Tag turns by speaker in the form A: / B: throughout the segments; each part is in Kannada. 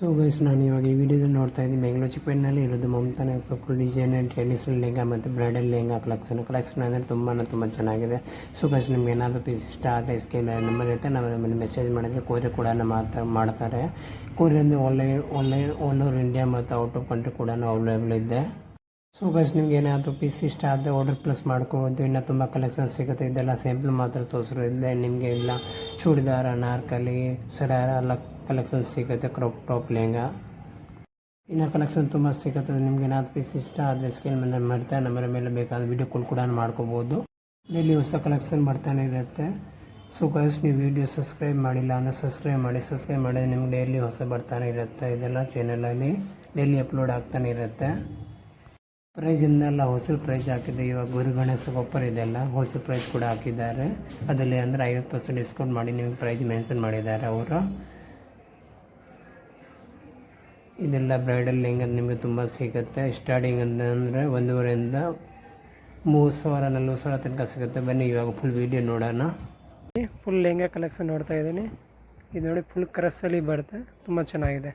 A: ಸೊ ಗೈಸ್, ನಾನು ಇವಾಗ ಈ ವಿಡಿಯೋದಲ್ಲಿ ನೋಡ್ತಾ ಇದ್ದೀನಿ ಬೆಂಗಳೂರು ಚಿಕ್ಕಪೇಟೆನಲ್ಲಿ ಇರೋದು Mamata next full design and traditional lehenga ಮತ್ತು ಬ್ರೈಡಲ್ ಲೆಹಂಗಾ ಕಲೆಕ್ಷನ್ ಅಂದರೆ ತುಂಬ ಚೆನ್ನಾಗಿದೆ. ಸೊ ಗೈಸ್, ನಿಮ್ಗೆ ಏನಾದರೂ ಪೀಸ್ ಇಷ್ಟ ಆದರೆ ಸ್ಕೇಲ್ ನಂಬರ್ ಇರುತ್ತೆ, ನಾವು ನಮ್ಮನ್ನು ಮೆಸೇಜ್ ಮಾಡಿದರೆ ಕೊರಿಯರ್ ಕೂಡ ಮಾಡ್ತಾರೆ. ಕೊರಿಯರ್ ಆಲ್ ಓವರ್ ಇಂಡಿಯಾ ಮತ್ತು ಔಟ್ ಆಫ್ ಕಂಟ್ರಿ ಕೂಡ ಅವೈಲೇಬಲ್ ಇದೆ. ಸೊ ಗೈಸ್, ನಿಮ್ಗೆ ಏನಾದರೂ ಪೀಸ್ ಇಷ್ಟ ಆದರೆ ಆರ್ಡರ್ ಪ್ಲೇಸ್ ಮಾಡ್ಕೋಬೋದು. ಇನ್ನು ತುಂಬ ಕಲೆಕ್ಷನ್ ಸಿಗುತ್ತೆ. ಇದೆಲ್ಲ ಸ್ಯಾಂಪಲ್ ಮಾತ್ರ ತೋರಿಸಿದೆ ನಿಮಗೆ. ಇಲ್ಲ ಚೂಡಿದಾರ, ಅನಾರ್ಕಲಿ, ಸರಾರ ಎಲ್ಲ ಕಲೆಕ್ಷನ್ ಸಿಗುತ್ತೆ. ಕ್ರಾಪ್ ಟಾಪ್ ಲೆಹಂಗಾ ಇನ್ನು ಕಲೆಕ್ಷನ್ ತುಂಬ ಸಿಗುತ್ತೆ. ನಿಮ್ಗೆ ಏನಾದರೂ ಪೀಸ್ ಇಷ್ಟ ಆದರೆ ಸ್ಕೇಲ್ ಮೇಲೆ ಮಾಡ್ತಾರೆ ನಮ್ಮರ ಮೇಲೆ ಬೇಕಾದ ವೀಡಿಯೋ ಕಾಲ್ ಕೂಡ ಮಾಡ್ಕೋಬೋದು. ಡೈಲಿ ಹೊಸ ಕಲೆಕ್ಷನ್ ಬರ್ತಾನೆ ಇರುತ್ತೆ. ಸೊ ಗೈಸ್, ನೀವು ವೀಡಿಯೋ ಸಬ್ಸ್ಕ್ರೈಬ್ ಮಾಡಿಲ್ಲ ಅಂದರೆ ಸಬ್ಸ್ಕ್ರೈಬ್ ಮಾಡಿದ್ರೆ ನಿಮ್ಗೆ ಡೈಲಿ ಹೊಸ ಬರ್ತಾನೆ ಇರುತ್ತೆ. ಇದೆಲ್ಲ ಚಾನಲಲ್ಲಿ ಡೈಲಿ ಅಪ್ಲೋಡ್ ಆಗ್ತಾನೆ ಇರುತ್ತೆ. ಪ್ರೈಸಿಂದೆಲ್ಲ ಹೋಲ್ಸೇಲ್ ಪ್ರೈಸ್ ಹಾಕಿದೆ. ಇವಾಗ ಗುರು ಗಣೇಶ ಆಫರ್ ಇದೆಲ್ಲ ಹೋಲ್ಸೇಲ್ ಪ್ರೈಸ್ ಕೂಡ ಹಾಕಿದ್ದಾರೆ. ಅದರಲ್ಲಿ ಅಂದರೆ 50% ಡಿಸ್ಕೌಂಟ್ ಮಾಡಿ ನಿಮಗೆ ಪ್ರೈಸ್ ಮೆನ್ಷನ್ ಮಾಡಿದ್ದಾರೆ ಅವರು. ಇದೆಲ್ಲ ಬ್ರೈಡಲ್ ಲೆಹಂಗಾ ನಿಮಗೆ ತುಂಬ ಸಿಗುತ್ತೆ. ಸ್ಟಾರ್ಟಿಂಗ್ ಅಂದರೆ 1,500ರಿಂದ 30,000 40,000 ತನಕ ಸಿಗುತ್ತೆ. ಬನ್ನಿ ಇವಾಗ ಫುಲ್ ವೀಡಿಯೋ ನೋಡೋಣ. ಫುಲ್ ಲೆಹಂಗಾ ಕಲೆಕ್ಷನ್ ನೋಡ್ತಾ ಇದ್ದೀನಿ. ಇದು ನೋಡಿ, ಫುಲ್ ಕ್ರಸ್ಸಲ್ಲಿ ಬರುತ್ತೆ, ತುಂಬ ಚೆನ್ನಾಗಿದೆ,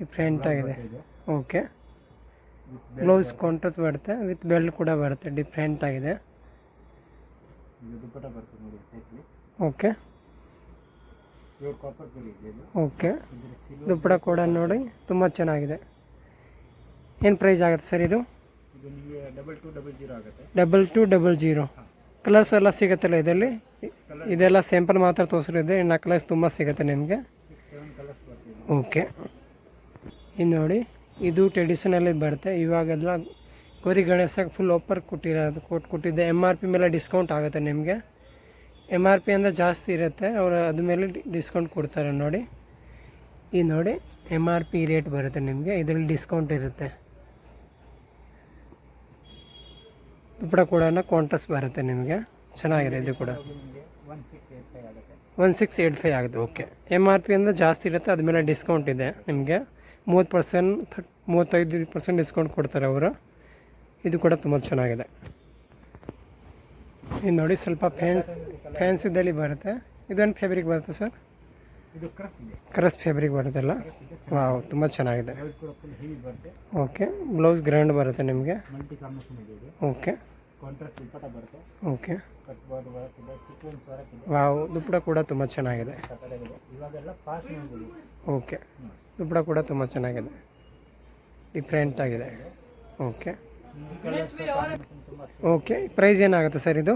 A: ಡಿಫ್ರೆಂಟ್ ಆಗಿದೆ. ಓಕೆ, ಬ್ಲೌಸ್ ಕಾಂಟ್ರಾಸ್ಟ್ ಬರುತ್ತೆ, ವಿತ್ ಬೆಲ್ಟ್ ಕೂಡ ಬರುತ್ತೆ, ಡಿಫ್ರೆಂಟ್ ಆಗಿದೆ. ಓಕೆ ಓಕೆ, ದುಪ್ಪಟ ಕೂಡ ನೋಡಿ ತುಂಬ ಚೆನ್ನಾಗಿದೆ. ಏನು ಪ್ರೈಸ್ ಆಗುತ್ತೆ ಸರ್ ಇದು? 2200. ಕಲರ್ಸ್ ಎಲ್ಲ ಸಿಗುತ್ತಲ್ಲ ಇದರಲ್ಲಿ? ಇದೆಲ್ಲ ಸ್ಯಾಂಪಲ್ ಮಾತ್ರ ತೋರಿಸಿದೆ, ಇನ್ನು ಕಲರ್ಸ್ ತುಂಬ ಸಿಗುತ್ತೆ ನಿಮಗೆ. ಓಕೆ, ಇದು ನೋಡಿ, ಇದು ಟ್ರೆಡಿಷನಲ್ಲಿ ಬರುತ್ತೆ. ಇವಾಗೆಲ್ಲ ಗೌರಿ ಗಣೇಶಕ್ಕೆ ಫುಲ್ ಆಫರ್ ಕೊಟ್ಟಿದ್ದೆ. MRP ಮೇಲೆ ಡಿಸ್ಕೌಂಟ್ ಆಗುತ್ತೆ ನಿಮಗೆ. MRP ಅಂದರೆ ಜಾಸ್ತಿ ಇರುತ್ತೆ, ಅವರು ಅದ್ರ ಮೇಲೆ ಡಿಸ್ಕೌಂಟ್ ಕೊಡ್ತಾರೆ ನೋಡಿ. ಈ ನೋಡಿ, MRP ರೇಟ್ ಬರುತ್ತೆ ನಿಮಗೆ, ಇದರಲ್ಲಿ ಡಿಸ್ಕೌಂಟ್ ಇರುತ್ತೆ. ದುಪ್ಪಟ ಕೂಡ ಕಾಂಟ್ರಾಸ್ಟ್ ಬರುತ್ತೆ ನಿಮಗೆ, ಚೆನ್ನಾಗಿದೆ. ಇದು ಕೂಡ 1685 ಆಗುತ್ತೆ. ಓಕೆ, MRP ಅಂದರೆ ಜಾಸ್ತಿ ಇರುತ್ತೆ, ಅದ್ಮೇಲೆ ಡಿಸ್ಕೌಂಟ್ ಇದೆ ನಿಮಗೆ. 35% ಡಿಸ್ಕೌಂಟ್ ಕೊಡ್ತಾರೆ ಅವರು. ಇದು ಕೂಡ ತುಂಬ ಚೆನ್ನಾಗಿದೆ. ಇದು ನೋಡಿ, ಸ್ವಲ್ಪ ಫ್ಯಾನ್ಸಿದಲ್ಲಿ ಬರುತ್ತೆ. ಇದೊಂದು ಫ್ಯಾಬ್ರಿಕ್ ಬರುತ್ತೆ ಸರ್, ಇದು ಕ್ರಸ್ ಫ್ಯಾಬ್ರಿಕ್ ಬರುತ್ತಲ್ಲ. ವಾವ್, ತುಂಬ ಚೆನ್ನಾಗಿದೆ. ಓಕೆ, ಬ್ಲೌಸ್ ಗ್ರ್ಯಾಂಡ್ ಬರುತ್ತೆ ನಿಮಗೆ. ಓಕೆ ಓಕೆ, ವಾವ್, ದುಪ್ಪಟ ಕೂಡ ತುಂಬ ಚೆನ್ನಾಗಿದೆ. ಓಕೆ, ದುಪ್ಪಟ ಕೂಡ ತುಂಬ ಚೆನ್ನಾಗಿದೆ, ಡಿಫ್ರೆಂಟ್ ಆಗಿದೆ. ಓಕೆ ಓಕೆ, ಪ್ರೈಸ್ ಏನಾಗುತ್ತೆ ಸರ್ ಇದು?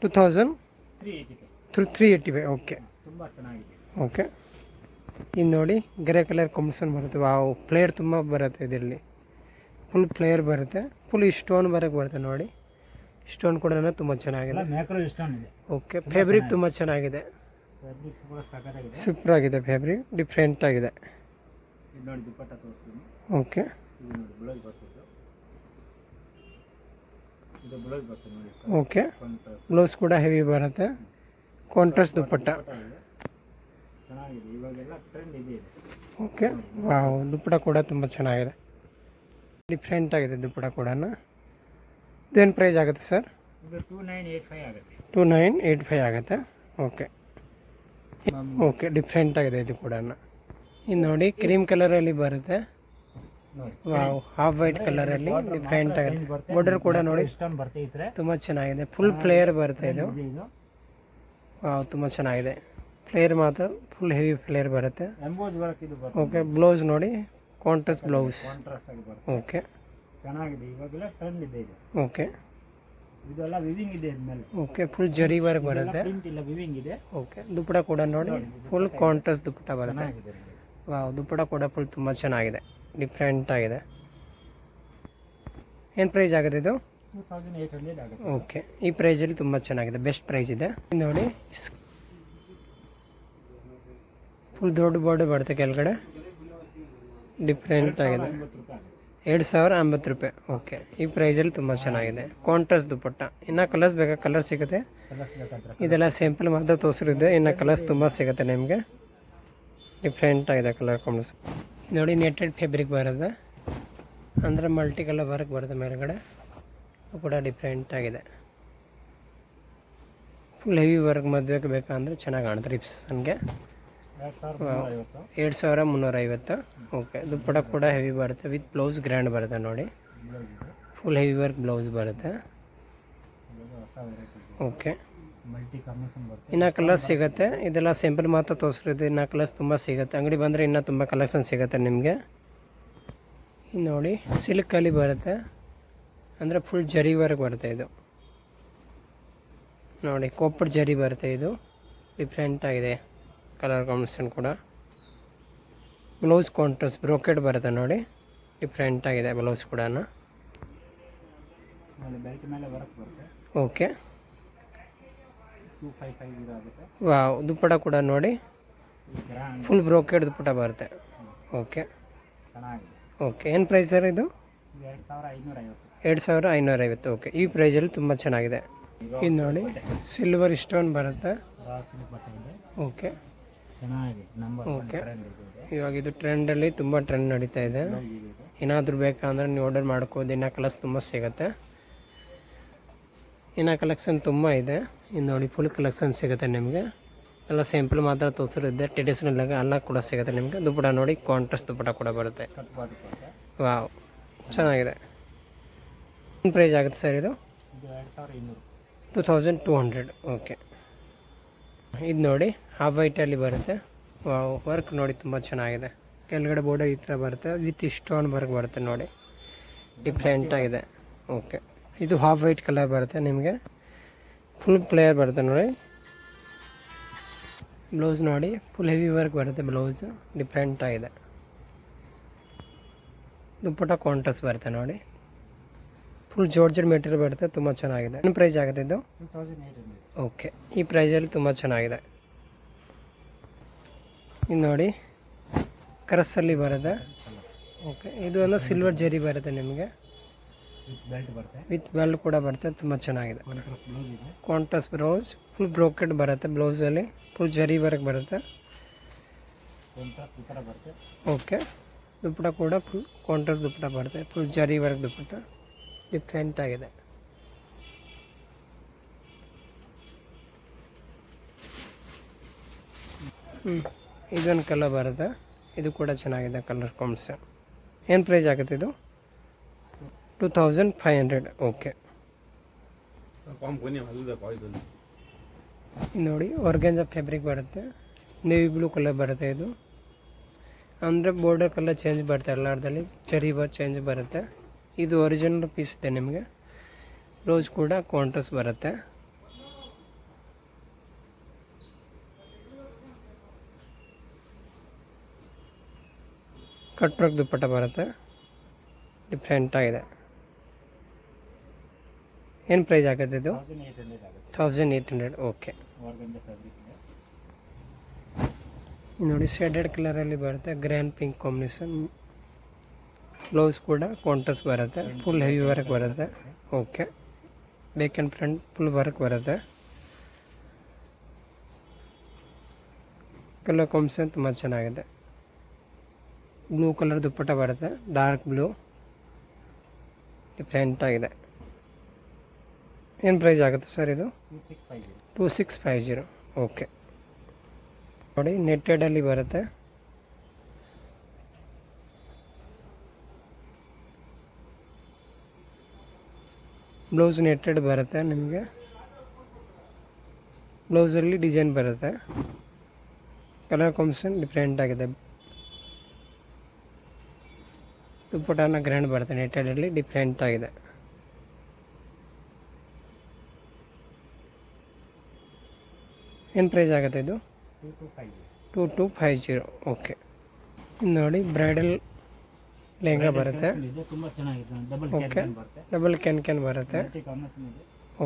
A: 2385. ಓಕೆ ಓಕೆ, ಇನ್ನು ನೋಡಿ, ಗ್ರೇ ಕಲರ್ ಕಾಂಬಿನೇಷನ್ ಬರುತ್ತೆ. ವಾವ್, ಫ್ಲೇರ್ ತುಂಬ ಬರುತ್ತೆ ಇದರಲ್ಲಿ, ಫುಲ್ ಫ್ಲೇರ್ ಬರುತ್ತೆ, ಫುಲ್ ಸ್ಟೋನ್ ಬರುತ್ತೆ ನೋಡಿ. ಸ್ಟೋನ್ ಕೂಡ ತುಂಬ ಚೆನ್ನಾಗಿದೆ. ಓಕೆ, ಫ್ಯಾಬ್ರಿಕ್ ತುಂಬ ಚೆನ್ನಾಗಿದೆ, ಸೂಪರ್ ಆಗಿದೆ ಫ್ಯಾಬ್ರಿಕ್, ಡಿಫ್ರೆಂಟ್ ಆಗಿದೆ. ಓಕೆ ಓಕೆ, ಬ್ಲೌಸ್ ಕೂಡ ಹೆವಿ ಬರುತ್ತೆ, ಕಾಂಟ್ರಾಸ್ಟ್ ದುಪ್ಪಟ್ಟ. ಓಕೆ, ವಾವ್, ದುಪ್ಪಟ ಕೂಡ ತುಂಬ ಚೆನ್ನಾಗಿದೆ, ಡಿಫ್ರೆಂಟ್ ಆಗಿದೆ ದುಪ್ಪಟ ಕೂಡ. ಇದೇನು ಪ್ರೈಸ್ ಆಗುತ್ತೆ ಸರ್? 2985 ಆಗುತ್ತೆ. ಓಕೆ ಓಕೆ, ಡಿಫ್ರೆಂಟ್ ಆಗಿದೆ ಇದು ಕೂಡ. ಇನ್ನು ನೋಡಿ, ಕ್ರೀಮ್ ಕಲರಲ್ಲಿ ಬರುತ್ತೆ. ವಾವ್, ಹಾಫ್ ವೈಟ್ ಕಲರಲ್ಲಿ ಡಿಫ್ರೆಂಟ್ ಆಗಿದೆ. ಬಾರ್ಡರ್ ಕೂಡ ನೋಡಿ ತುಂಬ ಚೆನ್ನಾಗಿದೆ, ಫುಲ್ ಫ್ಲೇಯರ್ ಬರುತ್ತೆ ಇದು. ವಾವ್, ತುಂಬ ಚೆನ್ನಾಗಿದೆ. ಫ್ಲೇಯರ್ ಮಾತ್ರ ಫುಲ್ ಹೆವಿ ಫ್ಲೇಯರ್ ಬರುತ್ತೆ. ಓಕೆ, ಬ್ಲೌಸ್ ನೋಡಿ, contrast blouse. Okay okay okay, full ಜರಿ ವರ್ಕ್ ಬರುತ್ತೆ. ಓಕೆ, ದುಪ್ಪಟ ಕೂಡ ನೋಡಿ, ಫುಲ್ ಕಾಂಟ್ರಾಸ್ಟ್ ದುಪ್ಪಟ ಬರುತ್ತೆ. ವಾವ್, ದುಪ್ಪಟ ಕೂಡ ಫುಲ್ ತುಂಬ ಚೆನ್ನಾಗಿದೆ, ಡಿಫ್ರೆಂಟ್ ಆಗಿದೆ. ಏನು ಪ್ರೈಸ್ ಆಗುತ್ತೆ ಇದು? 2800 ಆಗುತ್ತೆ. ಓಕೆ, ಈ ಪ್ರೈಸಲ್ಲಿ ತುಂಬ ಚೆನ್ನಾಗಿದೆ, ಬೆಸ್ಟ್ ಪ್ರೈಸ್ ಇದೆ ನೋಡಿ. ಫುಲ್ ದೊಡ್ಡ ಬಾರ್ಡರ್ ಬರುತ್ತೆ ಕೆಳಗಡೆ, ಡಿಫ್ರೆಂಟ್ ಆಗಿದೆ. 2050 ರೂಪಾಯಿ. ಓಕೆ, ಈ ಪ್ರೈಸಲ್ಲಿ ತುಂಬ ಚೆನ್ನಾಗಿದೆ, ಕಾಂಟ್ರಾಸ್ಟ್ ದುಪ್ಪಟ್ಟ. ಇನ್ನು ಕಲರ್ಸ್ ಬೇಕಾ? ಕಲರ್ ಸಿಗುತ್ತೆ. ಇದೆಲ್ಲ ಸ್ಯಾಂಪಲ್ ಮಾತ್ರ ತೋರಿಸಿರುತ್ತೆ, ಇನ್ನು ಕಲರ್ಸ್ ತುಂಬ ಸಿಗುತ್ತೆ ನಿಮಗೆ. ಡಿಫ್ರೆಂಟ್ ಆಗಿದೆ ಕಲರ್ ಕಾಂಬಿನೇಷನ್ ನೋಡಿ. ನೆಟೆಡ್ ಫ್ಯಾಬ್ರಿಕ್ ಬರುತ್ತೆ, ಅಂದರೆ ಮಲ್ಟಿ ಕಲರ್ ವರ್ಕ್ ಬರುತ್ತೆ ಮೇಲ್ಗಡೆ, ಕೂಡ ಡಿಫ್ರೆಂಟ್ ಆಗಿದೆ. ಫುಲ್ ಹೆವಿ ವರ್ಕ್ ಮದುವೆಗೆ ಬೇಕಂದರೆ ಚೆನ್ನಾಗಿ ಕಾಣುತ್ತೆ ರಿಸೆಪ್ಷನ್ಗೆ. 2350. ಓಕೆ. ದುಪ್ಪಟ ಕೂಡ ಹೆವಿ ಬರುತ್ತೆ ವಿತ್ ಬ್ಲೌಸ್ ಗ್ರ್ಯಾಂಡ್ ಬರುತ್ತೆ ನೋಡಿ. ಫುಲ್ ಹೆವಿ ವರ್ಕ್ ಬ್ಲೌಸ್ ಬರುತ್ತೆ. ಓಕೆ. ಇನ್ನು ಕಲರ್ಸ್ ಸಿಗುತ್ತೆ. ಇದೆಲ್ಲ ಸಿಂಪಲ್ ಮಾತ್ರ ತೋರಿಸಿರೋದು. ಇನ್ನು ಕಲರ್ಸ್ ತುಂಬ ಸಿಗುತ್ತೆ. ಅಂಗಡಿ ಬಂದರೆ ಇನ್ನೂ ತುಂಬ ಕಲೆಕ್ಷನ್ ಸಿಗುತ್ತೆ ನಿಮಗೆ. ನೋಡಿ ಸಿಲ್ಕಲ್ಲಿ ಬರುತ್ತೆ, ಅಂದರೆ ಫುಲ್ ಜರಿ ವರ್ಕ್ ಬರುತ್ತೆ ಇದು ನೋಡಿ. ಕೋಪರ್ ಜರಿ ಬರುತ್ತೆ. ಇದು ಡಿಫ್ರೆಂಟ್ ಆಗಿದೆ ಕಲರ್ ಕಾಂಬಿನೇಷನ್ ಕೂಡ. ಬ್ಲೌಸ್ ಕಾಂಟ್ರಾಸ್ಟ್ ಬ್ರೋಕೆಡ್ ಬರುತ್ತೆ ನೋಡಿ. ಡಿಫ್ರೆಂಟ್ ಆಗಿದೆ ಬ್ಲೌಸ್ ಕೂಡ. ಓಕೆ. ವಾವ್. ದುಪ್ಪಟ ಕೂಡ ನೋಡಿ ಫುಲ್ ಬ್ರೋಕೆಡ್ ದುಪ್ಪಟ ಬರುತ್ತೆ. ಓಕೆ. ಓಕೆ. ಏನು ಪ್ರೈಸ್ ಸರ್ ಇದು? 2550. ಓಕೆ. ಈ ಪ್ರೈಸಲ್ಲಿ ತುಂಬ ಚೆನ್ನಾಗಿದೆ. ಇದು ನೋಡಿ ಸಿಲ್ವರ್ ಸ್ಟೋನ್ ಬರುತ್ತೆ. ಓಕೆ. ಓಕೆ. ಇವಾಗ ಇದು ಟ್ರೆಂಡಲ್ಲಿ ತುಂಬ ಟ್ರೆಂಡ್ ನಡೀತಾ ಇದೆ. ಏನಾದರೂ ಬೇಕಂದ್ರೆ ನೀವು ಆರ್ಡರ್ ಮಾಡ್ಕೋದು. ಇನ್ನು ಕಲರ್ಸ್ ತುಂಬ ಸಿಗುತ್ತೆ. ಇನ್ನು ಕಲೆಕ್ಷನ್ ತುಂಬ ಇದೆ. ಇನ್ನು ನೋಡಿ ಫುಲ್ ಕಲೆಕ್ಷನ್ ಸಿಗುತ್ತೆ ನಿಮಗೆ. ಎಲ್ಲ ಸಿಂಪಲ್ ಮಾತ್ರ ತೋರಿಸಿರುತ್ತೆ. ಟ್ರೆಡಿಷನಲ್ ಆಗಿ ಎಲ್ಲ ಕೂಡ ಸಿಗುತ್ತೆ ನಿಮಗೆ. ದುಪ್ಪಟ ನೋಡಿ ಕಾಂಟ್ರಾಸ್ಟ್ ದುಪ್ಪಟ ಕೂಡ ಬರುತ್ತೆ. ವಾವ್, ಚೆನ್ನಾಗಿದೆ. ಏನು ಪ್ರೈಸ್ ಆಗುತ್ತೆ ಸರ್ ಇದು? 2200. ಓಕೆ. ಇದು ನೋಡಿ ಹಾಫ್ ವೈಟಲ್ಲಿ ಬರುತ್ತೆ. ವಾವ್, ವರ್ಕ್ ನೋಡಿ ತುಂಬ ಚೆನ್ನಾಗಿದೆ. ಕೆಳಗಡೆ ಬೋರ್ಡರ್ ಈ ಥರ ಬರುತ್ತೆ ವಿತ್ ಸ್ಟೋನ್ ವರ್ಕ್ ಬರುತ್ತೆ ನೋಡಿ. ಡಿಫ್ರೆಂಟ್ ಆಗಿದೆ. ಓಕೆ. ಇದು ಹಾಫ್ ವೈಟ್ ಕಲರ್ ಬರುತ್ತೆ ನಿಮಗೆ. ಫುಲ್ ಪ್ಲೇಯರ್ ಬರುತ್ತೆ ನೋಡಿ. ಬ್ಲೌಸ್ ನೋಡಿ ಫುಲ್ ಹೆವಿ ವರ್ಕ್ ಬರುತ್ತೆ ಬ್ಲೌಸ್. ಡಿಫ್ರೆಂಟ್ ಆಗಿದೆ. ದುಪ್ಪಟ ಕಾಂಟ್ರಾಸ್ಟ್ ಬರುತ್ತೆ ನೋಡಿ. ಫುಲ್ ಜಾರ್ಜೆಟ್ ಮೆಟೀರಿಯಲ್ ಬರುತ್ತೆ. ತುಂಬ ಚೆನ್ನಾಗಿದೆ. ಏನು ಪ್ರೈಸ್ ಆಗುತ್ತೆ ಇದು? 2800. ಓಕೆ. ಈ ಪ್ರೈಸಲ್ಲಿ ತುಂಬ ಚೆನ್ನಾಗಿದೆ. ಇದು ನೋಡಿ ಕರಸಲ್ಲಿ ಬರುತ್ತೆ. ಓಕೆ. ಇದು ಒಂದು ಸಿಲ್ವರ್ ಜರಿ ಬರುತ್ತೆ ನಿಮಗೆ. ವಿತ್ ಬೆಲ್ಟ್ ಕೂಡ ಬರುತ್ತೆ. ತುಂಬ ಚೆನ್ನಾಗಿದೆ. ಕಾಂಟ್ರಾಸ್ಟ್ ಬ್ಲೌಸ್ ಫುಲ್ ಬ್ರೋಕೆಡ್ ಬರುತ್ತೆ. ಬ್ಲೌಸಲ್ಲಿ ಫುಲ್ ಜರಿ ವರ್ಕ್ ಬರುತ್ತೆ. ಓಕೆ. ದುಪ್ಪಟ ಕೂಡ ಫುಲ್ ಕಾಂಟ್ರಾಸ್ಟ್ ದುಪ್ಪಟ ಬರುತ್ತೆ. ಫುಲ್ ಜರಿ ವರ್ಕ್ ದುಪ್ಪಟ. ಡಿಫ್ರೆಂಟ್ ಆಗಿದೆ. ಇದೊಂದು ಕಲರ್ ಬರುತ್ತೆ. ಇದು ಕೂಡ ಚೆನ್ನಾಗಿದೆ ಕಲರ್ ಕಾಂಬಿನೇಷನ್. ಏನು ಪ್ರೈಸ್ ಆಗುತ್ತೆ ಇದು? 2500. ಓಕೆ. ನೋಡಿ ಆರ್ಗನ್ಜಾ ಫ್ಯಾಬ್ರಿಕ್ ಬರುತ್ತೆ. ನೇವಿ ಬ್ಲೂ ಕಲರ್ ಬರುತ್ತೆ. ಇದು ಅಂದರೆ ಬಾರ್ಡರ್ ಕಲರ್ ಚೇಂಜ್ ಬರುತ್ತೆ. ಎಲ್ಲಾರ್ದಲ್ಲಿ ಚರಿ ಚೇಂಜ್ ಬರುತ್ತೆ. ಇದು ಒರಿಜಿನಲ್ ಪೀಸ್ ಇದೆ ನಿಮಗೆ. ಬ್ಲೌಸ್ ಕೂಡ ಕಾಂಟ್ರಾಸ್ಟ್ ಬರುತ್ತೆ. ಕಟ್ ವರ್ಕ್ ದುಪ್ಪಟ್ಟ ಬರುತ್ತೆ. ಡಿಫ್ರೆಂಟ್ ಆಗಿದೆ. ಏನು ಪ್ರೈಸ್ ಆಗುತ್ತೆ ಇದು? 1800. ಓಕೆ. ನೋಡಿ ಶೇಡೆಡ್ ಕಲರಲ್ಲಿ ಬರುತ್ತೆ. Grand pink combination. ಬ್ಲೌಸ್ ಕೂಡ ಕಾಂಟ್ರಾಸ್ಟ್ ಬರುತ್ತೆ. ಫುಲ್ ಹೆವಿ ವರ್ಕ್ ಬರುತ್ತೆ. Okay. Back and front full work ಬರುತ್ತೆ. ಕಲರ್ ಕಾಂಬಿನೇಷನ್ ತುಂಬ ಚೆನ್ನಾಗಿದೆ. ಬ್ಲೂ ಕಲರ್ ದುಪ್ಪಟ್ಟ ಬರುತ್ತೆ. Dark blue. ಡಿಫ್ರೆಂಟ್ ಆಗಿದೆ. ಏನು ಪ್ರೈಸ್ ಆಗುತ್ತೆ ಸರ್ ಇದು? 2650. ಓಕೆ. ನೋಡಿ ನೆಟ್ಟೆಡಲ್ಲಿ ಬರುತ್ತೆ. ಬ್ಲೌಸ್ ನೆಟ್ಟೆಡ್ ಬರುತ್ತೆ ನಿಮಗೆ. ಬ್ಲೌಸಲ್ಲಿ ಡಿಸೈನ್ ಬರುತ್ತೆ. ಕಲರ್ ಕಾಂಬಿನೇಷನ್ ಡಿಫ್ರೆಂಟ್ ಆಗಿದೆ. ದುಪ್ಪಟ್ಟನ ಗ್ರ್ಯಾಂಡ್ ಬರುತ್ತೆ. ನೆಟ್ಟೆಡಲ್ಲಿ ಡಿಫ್ರೆಂಟ್ ಆಗಿದೆ. ಏನು ಪ್ರೈಸ್ ಆಗುತ್ತೆ ಇದು? 2250. ಓಕೆ. ನೋಡಿ ಬ್ರೈಡಲ್ ಲೆಹಂಗಾ ಬರುತ್ತೆ. ಓಕೆ. ಡಬಲ್ ಕ್ಯಾನ್ ಬರುತ್ತೆ.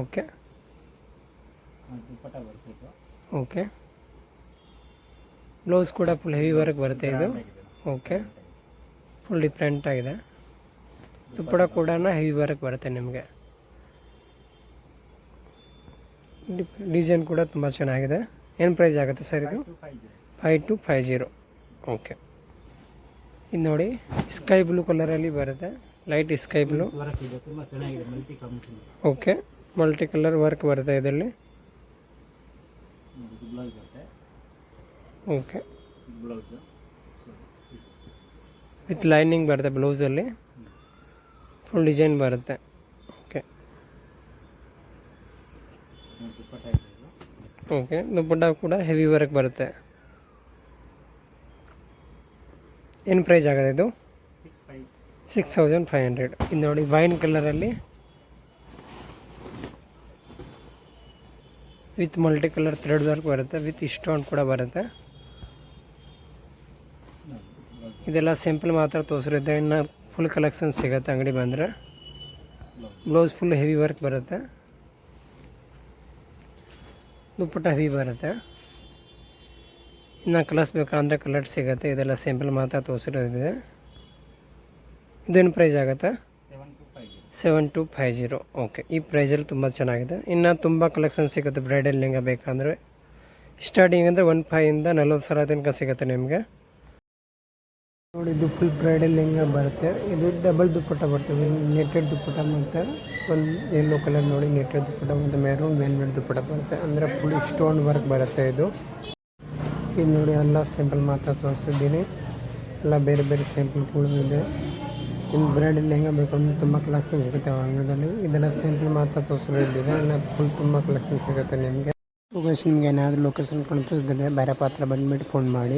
A: ಓಕೆ. ಓಕೆ. ಬ್ಲೌಸ್ ಕೂಡ ಫುಲ್ ಹೆವಿ ವರ್ಕ್ ಬರುತ್ತೆ ಇದು. ಓಕೆ. ಫುಲ್ ಡಿಫ್ರೆಂಟ್ ಆಗಿದೆ. ದುಪ್ಪಟ ಕೂಡ ಹೆವಿ ವರ್ಕ್ ಬರುತ್ತೆ ನಿಮಗೆ. ಡಿಸೈನ್ ಕೂಡ ತುಂಬ ಚೆನ್ನಾಗಿದೆ. ಏನು ಪ್ರೈಸ್ ಆಗುತ್ತೆ ಸರ್ ಇದು? 5250. ಓಕೆ. ಇದು ನೋಡಿ ಸ್ಕೈ ಬ್ಲೂ ಕಲರಲ್ಲಿ ಬರುತ್ತೆ. Light sky blue. Okay. Multi colour work ಬರುತ್ತೆ ಇದರಲ್ಲಿ. ಓಕೆ,
B: ಬ್ಲೌಸ್
A: ವಿತ್ ಲೈನಿಂಗ್ ಬರುತ್ತೆ ಬ್ಲೌಸಲ್ಲಿ, ಫುಲ್ ಡಿಸೈನ್ ಬರುತ್ತೆ. ಓಕೆ
B: ದುಪ್ಪಟ್ಟ ಇದೆ ಇದು.
A: ಓಕೆ, ದುಪ್ಪಟ್ಟ ಕೂಡ ಹೆವಿ ವರ್ಕ್ ಬರುತ್ತೆ. ಏನು ಪ್ರೈಸ್ ಆಗೋದು ಇದು? 6500. ಇದು ನೋಡಿ ವೈನ್ ಕಲರಲ್ಲಿ with multi colour thread work ಬರುತ್ತೆ, ವಿತ್ ಸ್ಟೋನ್ ಕೂಡ ಬರುತ್ತೆ. ಇದೆಲ್ಲ ಸಿಂಪಲ್ ಮಾತ್ರ ತೋರಿಸಿರುತ್ತೆ, ಇನ್ನು ಫುಲ್ ಕಲೆಕ್ಷನ್ ಸಿಗುತ್ತೆ ಅಂಗಡಿ ಬಂದರೆ. ಬ್ಲೌಸ್ ಫುಲ್ ಹೆವಿ ವರ್ಕ್ ಬರುತ್ತೆ, ದುಪ್ಪಟ್ಟ ಹೆವಿ ಬರುತ್ತೆ. ಇನ್ನು ಕಲರ್ಸ್ ಬೇಕಂದರೆ ಕಲರ್ ಸಿಗುತ್ತೆ. ಇದೆಲ್ಲ ಸಿಂಪಲ್ ಮಾತ್ರ ತೋರಿಸಿರೋದಿದೆ. ಇದೇನು ಪ್ರೈಸ್ ಆಗುತ್ತೆ? 7250. ಓಕೆ, ಈ ಪ್ರೈಸಲ್ಲಿ ತುಂಬ ಚೆನ್ನಾಗಿದೆ. ಇನ್ನು ತುಂಬ ಕಲೆಕ್ಷನ್ ಸಿಗುತ್ತೆ. ಬ್ರೈಡಲ್ ಲೆಹಂಗಾ ಬೇಕಂದರೆ ಸ್ಟಾರ್ಟಿಂಗ್ ಅಂದರೆ 15 ಇಂದ 40 ಸಾವಿರ ತನಕ ಸಿಗುತ್ತೆ ನಿಮಗೆ. ನೋಡಿ, ಇದು ಫುಲ್ ಬ್ರೈಡಲ್ ಲೆಹಂಗಾ ಬರುತ್ತೆ. ಇದು ಡಬಲ್ ದುಪ್ಪಟ್ಟ ಬರ್ತವೆ, ನೆಟೆಡ್ ದುಪ್ಪಟ್ಟ ಮತ್ತು ಒಂದು ಯೆಲ್ಲೋ ಕಲರ್ ನೋಡಿ ನೆಟೆಡ್ ದುಪ್ಪಟ್ಟ ಮತ್ತು ಮೆರೂನ್ ವೆಲ್ವೆಟ್ ದುಪ್ಪಟ್ಟ ಬರುತ್ತೆ. ಅಂದರೆ ಫುಲ್ ಸ್ಟೋನ್ ವರ್ಕ್ ಬರುತ್ತೆ. ಇದು ನೋಡಿ ಎಲ್ಲ ಸಿಂಪಲ್ ಮಾತ್ರ ತೋರಿಸಿದ್ದೀನಿ. ಎಲ್ಲ ಬೇರೆ ಬೇರೆ ಸಿಂಪಲ್ಗಳು ಇದೆ. ಇನ್ನು ಬ್ರೈಡಲ್ ಲೆಹಂಗಾ ಬೇಕಂದ್ರೆ ತುಂಬ ಕಲೆಕ್ಷನ್ ಸಿಗುತ್ತೆ ಅಂಗಡಿಯಲ್ಲಿ. ಇದೆಲ್ಲ ಸಿಂಪಲ್ ಮಾತ್ರ ತೋರಿಸಿರೋದಿದೆ, ಇಲ್ಲ ಫುಲ್ ತುಂಬ ಕಲೆಕ್ಷನ್ ಸಿಗುತ್ತೆ ನಿಮಗೆ. ನಿಮ್ಗೆ ಏನಾದರೂ ಲೊಕೇಶನ್ ಕನ್ಫ್ಯೂಸ್ ಇದ್ದರೆ ಬೇರೆ ಪಾತ್ರ ಬಂದುಬಿಟ್ಟು ಫೋನ್ ಮಾಡಿ.